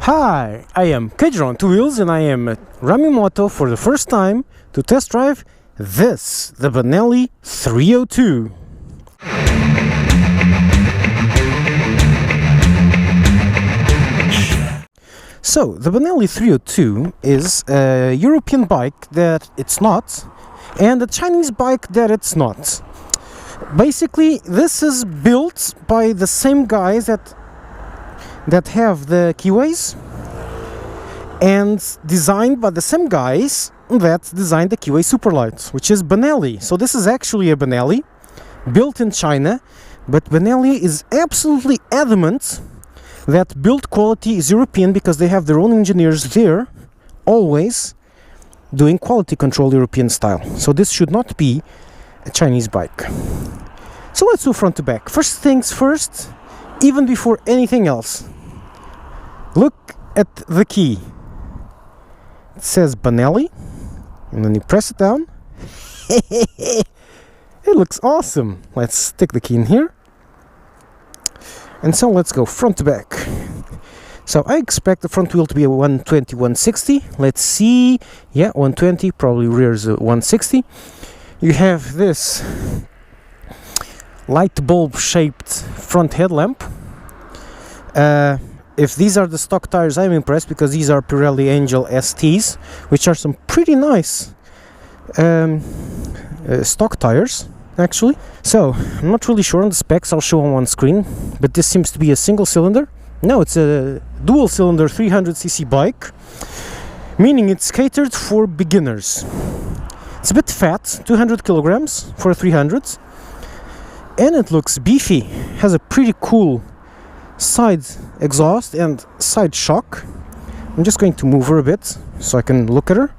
Hi, I am Keijiro on two wheels and I am at Ramimoto for the first time to test drive this, the Benelli 302. So, the Benelli 302 is a European bike that it's not, and a Chinese bike that it's not. Basically, this is built by the same guys that have the keyways, and designed by the same guys that designed the keyway Superlight, which is Benelli. So this is actually a Benelli built in China, but Benelli is absolutely adamant that build quality is European because they have their own engineers there, always doing quality control European style. So this should not be a Chinese bike. So let's do front to back. First things first, even before anything else, look at the key. It says Benelli, and then you press it down. It looks awesome. Let's stick the key in here. And so let's go front to back. So I expect the front wheel to be a 120, 160. Let's see. Yeah, 120, probably rear is a 160. You have this light bulb shaped front headlamp. If these are the stock tires, I'm impressed because these are Pirelli Angel STs, which are some pretty nice stock tires, actually. So I'm not really sure on the specs. I'll show them on screen, but this seems to be a single cylinder. No, it's a dual cylinder 300cc bike, meaning it's catered for beginners. It's a bit fat, 200 kilograms for a 300, and it looks beefy. Has a pretty cool side exhaust and side shock. I'm just going to move her a bit so I can look at her.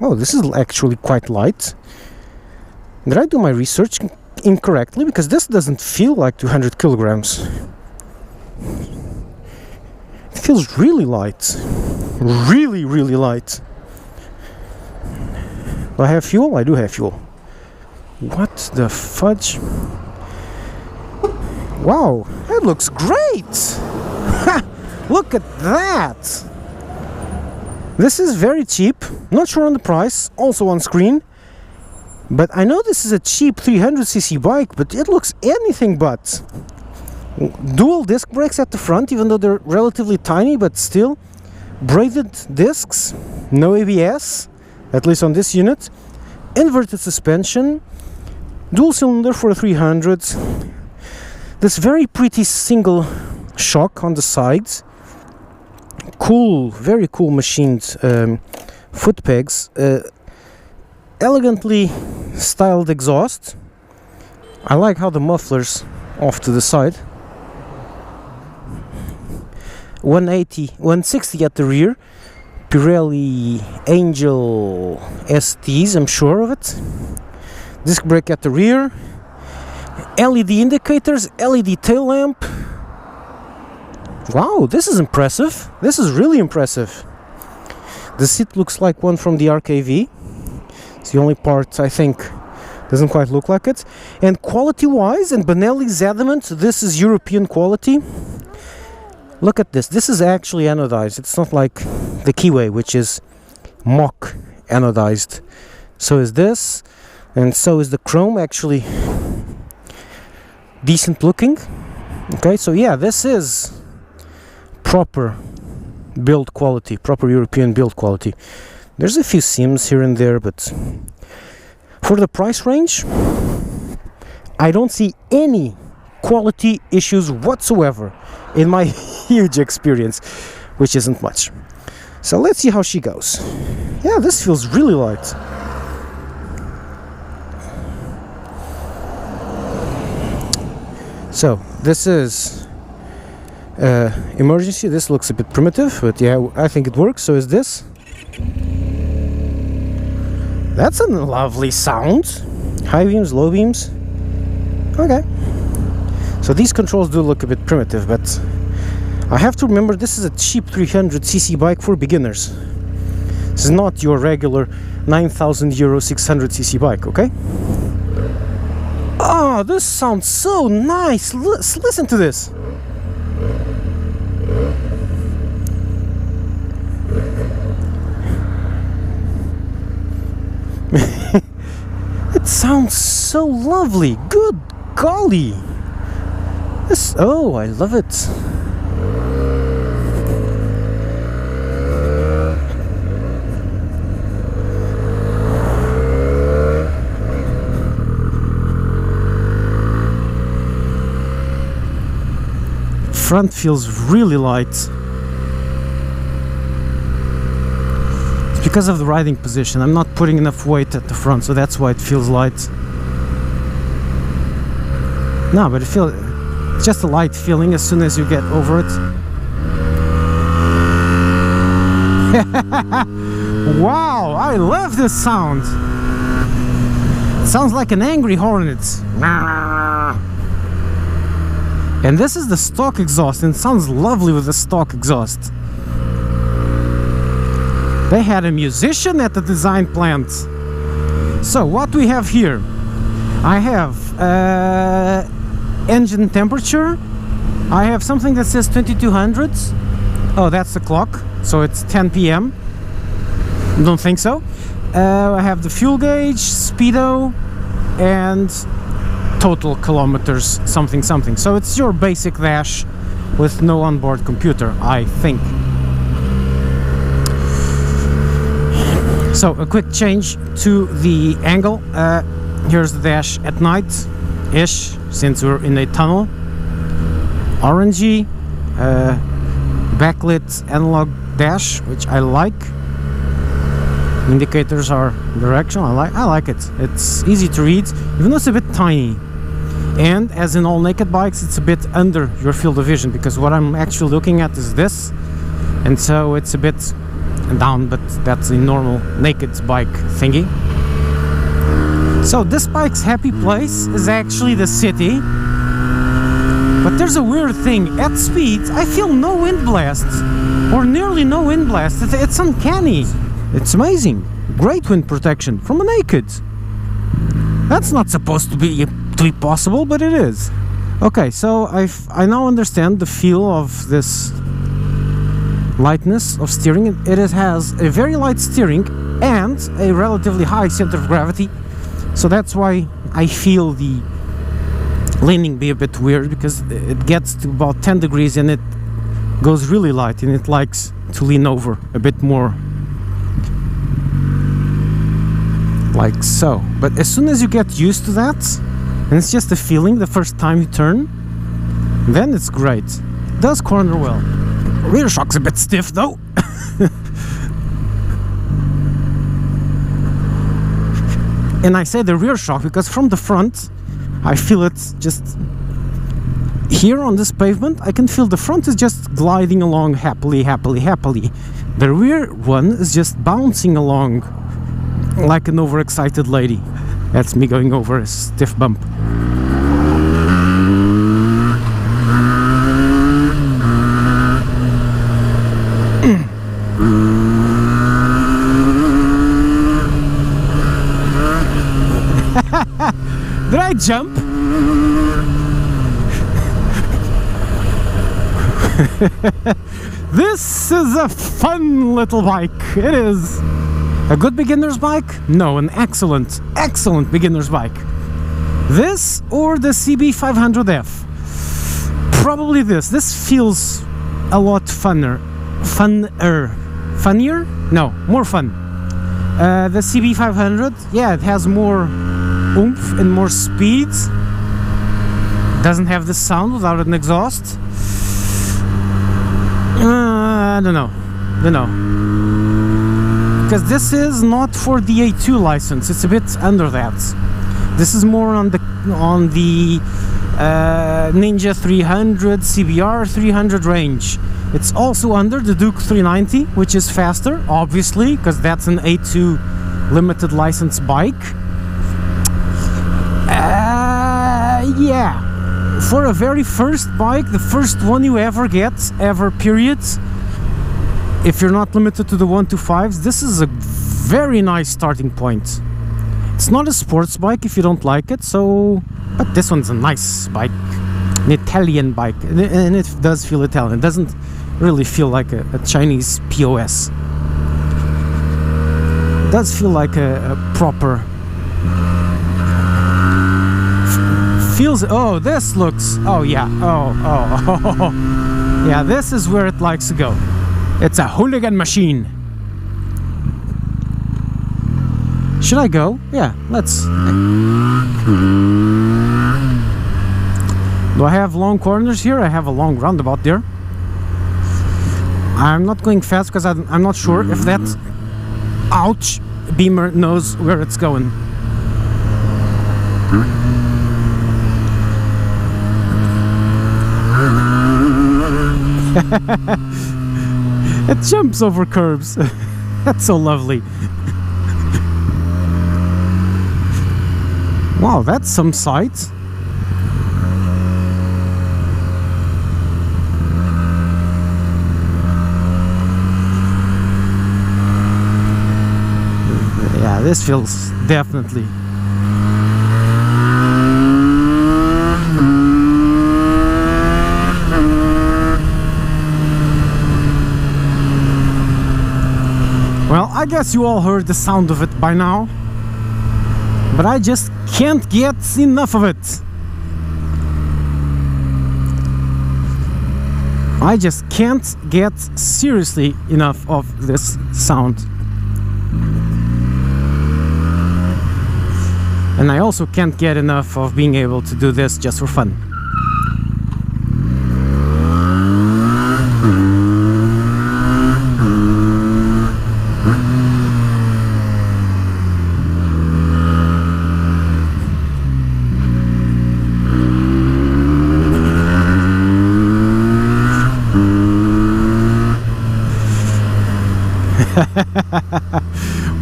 Oh, this is actually quite light. Did I do my research incorrectly? Because this doesn't feel like 200 kilograms. It feels really light. Really, really light. Do I have fuel? I do have fuel. What the fudge? Wow, it looks great! Look at that! This is very cheap, not sure on the price, also on screen. But I know this is a cheap 300cc bike, but it looks anything but. Dual disc brakes at the front, even though they're relatively tiny, but still. Braided discs, no ABS, at least on this unit. Inverted suspension, dual cylinder for a 300. This very pretty single shock on the sides. Cool, very cool machined foot pegs. Elegantly styled exhaust. I like how the muffler's off to the side. 180, 160 at the rear. Pirelli Angel STs, I'm sure of it. Disc brake at the rear. LED indicators, LED tail lamp. Wow, this is impressive. This is really impressive. The seat looks like one from the RKV. It's the only part I think doesn't quite look like it. And quality-wise, and Benelli's adamant, this is European quality. Look at this. This is actually anodized. It's not like the keyway, which is mock anodized. So is this, and so is the chrome, actually decent looking. Okay, so yeah, this is proper build quality, proper European build quality. There's a few seams here and there, but for the price range, I don't see any quality issues whatsoever in my huge experience, which isn't much. So let's see how she goes. Yeah, this feels really light. So this is emergency. This looks a bit primitive, but yeah, I think it works. So is this. That's a lovely sound. High beams, low beams. Okay. So these controls do look a bit primitive, but I have to remember this is a cheap 300cc bike for beginners. This is not your regular 9,000 euro 600cc bike, okay? Oh, this sounds so nice. Listen to this. sounds so lovely. Good golly. This, oh, I love it. Front feels really light. It's because of the riding position. I'm not putting enough weight at the front, so that's why it feels light. No, but it's just a light feeling as soon as you get over it. Wow, I love this sound. It sounds like an angry hornet. And this is the stock exhaust, and it sounds lovely with the stock exhaust. They had a musician at the design plant. So what we have here, I have engine temperature. I have something that says 2200. Oh, that's the clock, so it's 10 p.m. Don't think so. I have the fuel gauge, speedo, and total kilometers, something. So it's your basic dash with no onboard computer, I think. So a quick change to the angle. Here's the dash at night-ish, since we're in a tunnel. Orangey, backlit analog dash, which I like. Indicators are directional. I like it. It's easy to read, even though it's a bit tiny. And as in all naked bikes, it's a bit under your field of vision, because what I'm actually looking at is this, and so it's a bit down, but that's a normal naked bike thingy. So this bike's happy place is actually the city, but there's a weird thing. At speed, I feel no wind blast, or nearly no wind blast. It's uncanny. It's amazing. Great wind protection from a naked. That's not supposed to be possible, but it is. Okay, so I now understand the feel of this lightness of steering. It has a very light steering and a relatively high center of gravity, so that's why I feel the leaning be a bit weird, because it gets to about 10 degrees and it goes really light, and it likes to lean over a bit more, like so. But as soon as you get used to that, and it's just a feeling the first time you turn, then it's great. It does corner well. Rear shock's a bit stiff though. And I say the rear shock because from the front I feel it just here on this pavement. I can feel the front is just gliding along happily. The rear one is just bouncing along like an overexcited lady. That's me going over a stiff bump. Did I jump? This is a fun little bike. It is. A good beginner's bike? No, an excellent beginner's bike. This or the CB500F? Probably this. This feels a lot funnier. Funnier? No, more fun. The CB500, yeah, it has more oomph and more speed. Doesn't have the sound without an exhaust. I don't know. Because this is not for the A2 license. It's a bit under that. This is more on the Ninja 300, CBR 300 range. It's also under the Duke 390, which is faster, obviously, because that's an A2 limited license bike. Yeah, for a very first bike, the first one you ever get, period, if you're not limited to the 125s, this is a very nice starting point. It's not a sports bike if you don't like it, but this one's a nice bike, an Italian bike, and it does feel Italian. It doesn't really feel like a Chinese POS. It does feel like a proper feels. Oh, this looks. Oh yeah. Oh. Yeah, this is where it likes to go. It's a hooligan machine. Should I go? Yeah, let's. Do I have long corners here? I have a long roundabout there. I'm not going fast because I'm not sure if that ouch beamer knows where it's going. It jumps over curbs. That's so lovely. Wow, that's some sight. Yeah, this feels definitely. Well, I guess you all heard the sound of it by now, but I just can't get enough of it. I just can't get seriously enough of this sound. And I also can't get enough of being able to do this just for fun.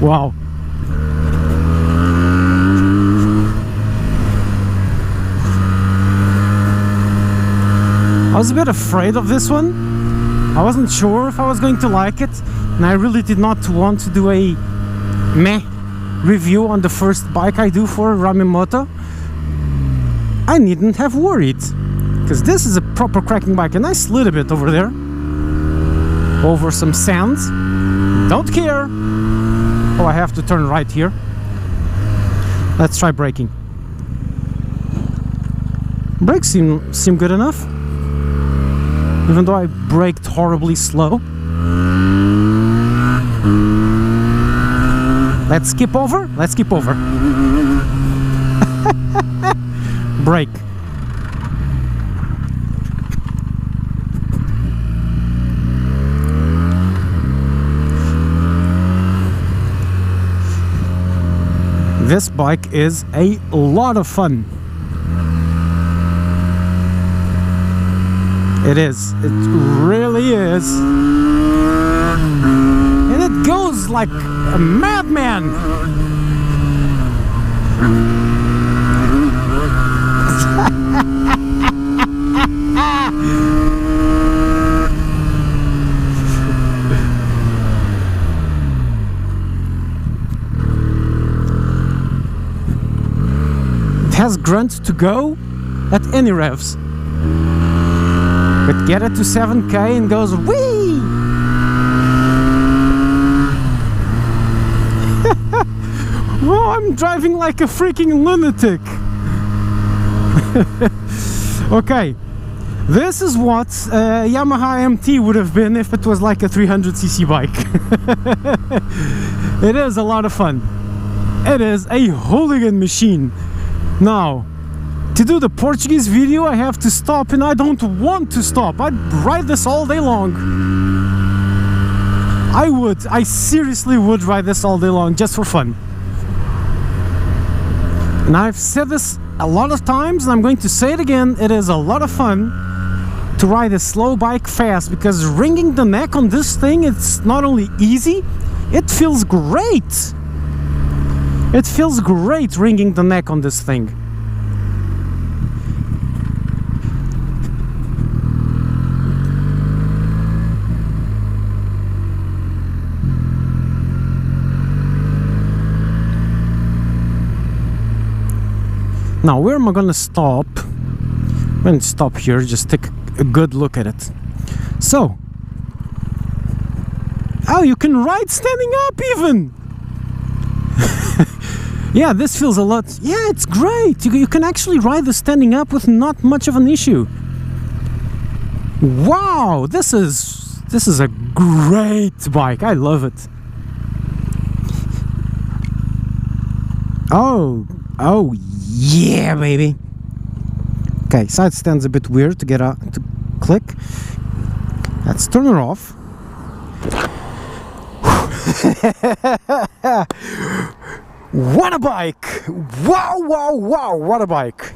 Wow. I was a bit afraid of this one. I wasn't sure if I was going to like it, and I really did not want to do a meh review on the first bike I do for Ramimoto. I needn't have worried, because this is a proper cracking bike, and I slid a bit over there, over some sand. Don't care. Oh, I have to turn right here. Let's try braking. Brakes seem good enough, even though I braked horribly slow. Let's skip over. Let's skip over. Brake. This bike is a lot of fun. It is. It really is. And it goes like a madman. It has grunt to go at any revs. But get it to 7K and goes whee! Whoa, I'm driving like a freaking lunatic. Okay, this is what Yamaha MT would have been if it was like a 300cc bike. It is a lot of fun. It is a hooligan machine. Now, to do the Portuguese video, I have to stop, and I don't want to stop. I'd ride this all day long. I seriously would ride this all day long, just for fun. And I've said this a lot of times, and I'm going to say it again, it is a lot of fun to ride a slow bike fast, because wringing the neck on this thing, it's not only easy, it feels great. It feels great wringing the neck on this thing. Now, where am I gonna stop? I'm gonna stop here, just take a good look at it. So, oh, you can ride standing up even! Yeah, this feels a lot. Yeah, it's great. You can actually ride this standing up with not much of an issue. Wow, this is a great bike. I love it. Oh yeah, baby. Okay, side stand's a bit weird to get out to click. Let's turn her off. What a bike! Wow, wow, wow, what a bike!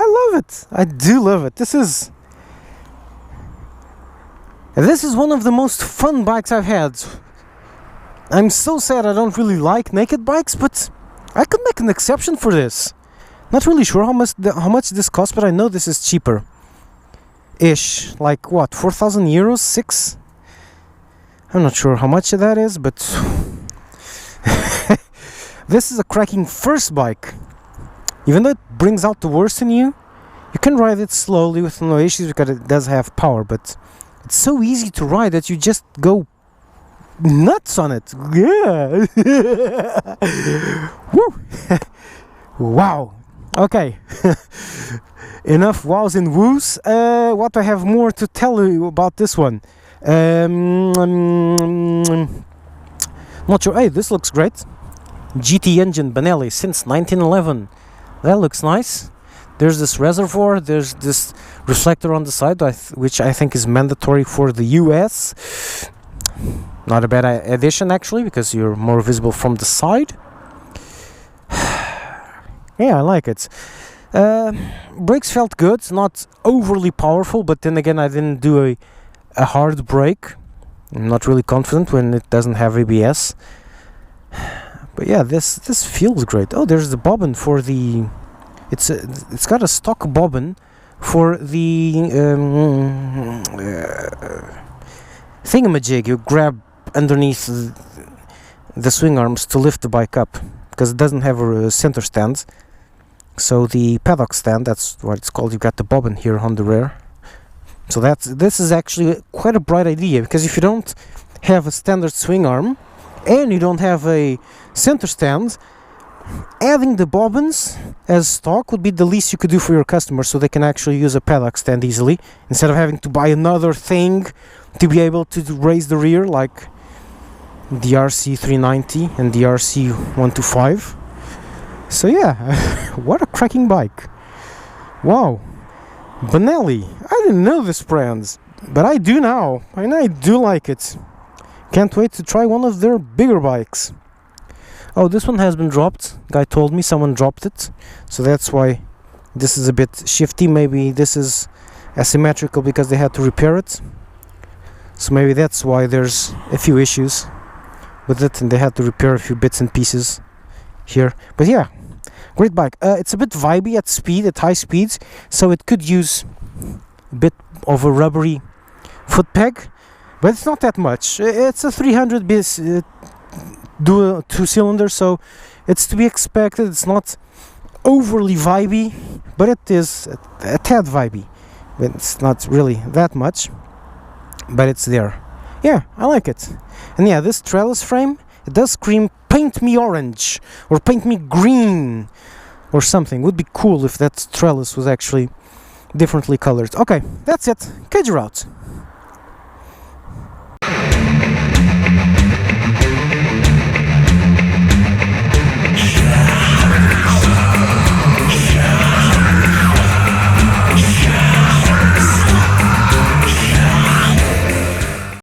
I love it. I do love it. This is one of the most fun bikes I've had. I'm so sad I don't really like naked bikes, but I could make an exception for this. Not really sure how much this costs, but I know this is cheaper. Ish, like what, 4,000 euros, 6? I'm not sure how much that is, but this is a cracking first bike. Even though it brings out the worst in you, you can ride it slowly with no issues because it does have power, but it's so easy to ride that you just go nuts on it. Yeah. Woo. Wow. Okay. Enough wows and woos. What do I have more to tell you about this one? Not sure. Hey, this looks great. GT engine Benelli since 1911. That looks nice. There's this reservoir. There's this reflector on the side, which I think is mandatory for the US. Not a bad addition actually, because you're more visible from the side. Yeah, I like it. Brakes felt good, not overly powerful, but then again I didn't do a hard brake. I'm not really confident when it doesn't have ABS. But yeah, this feels great. Oh, there's the bobbin for the... It's got a stock bobbin for the thingamajig you grab underneath the swing arms to lift the bike up, because it doesn't have a center stand. So the paddock stand, that's what it's called, you've got the bobbin here on the rear. So this is actually quite a bright idea, because if you don't have a standard swing arm and you don't have a center stand, adding the bobbins as stock would be the least you could do for your customers, so they can actually use a paddock stand easily instead of having to buy another thing to be able to raise the rear, like the RC390 and the RC125. So yeah, what a cracking bike. Wow. Benelli. I didn't know this brand, but I do now, and I do like it. Can't wait to try one of their bigger bikes. Oh, this one has been dropped. Guy told me someone dropped it, so that's why this is a bit shifty. Maybe this is asymmetrical because they had to repair it. So maybe that's why there's a few issues with it, and they had to repair a few bits and pieces here. But yeah, great bike. It's a bit vibey at high speeds, so it could use a bit of a rubbery foot peg, but it's not that much. It's a 300 bis dual 2-cylinder, so it's to be expected. It's not overly vibey, but it is a tad vibey. It's not really that much, but it's there. Yeah, I like it. And yeah, this trellis frame, it does scream paint me orange or paint me green or something. Would be cool if that trellis was actually differently colored. Okay, that's it. Cage route.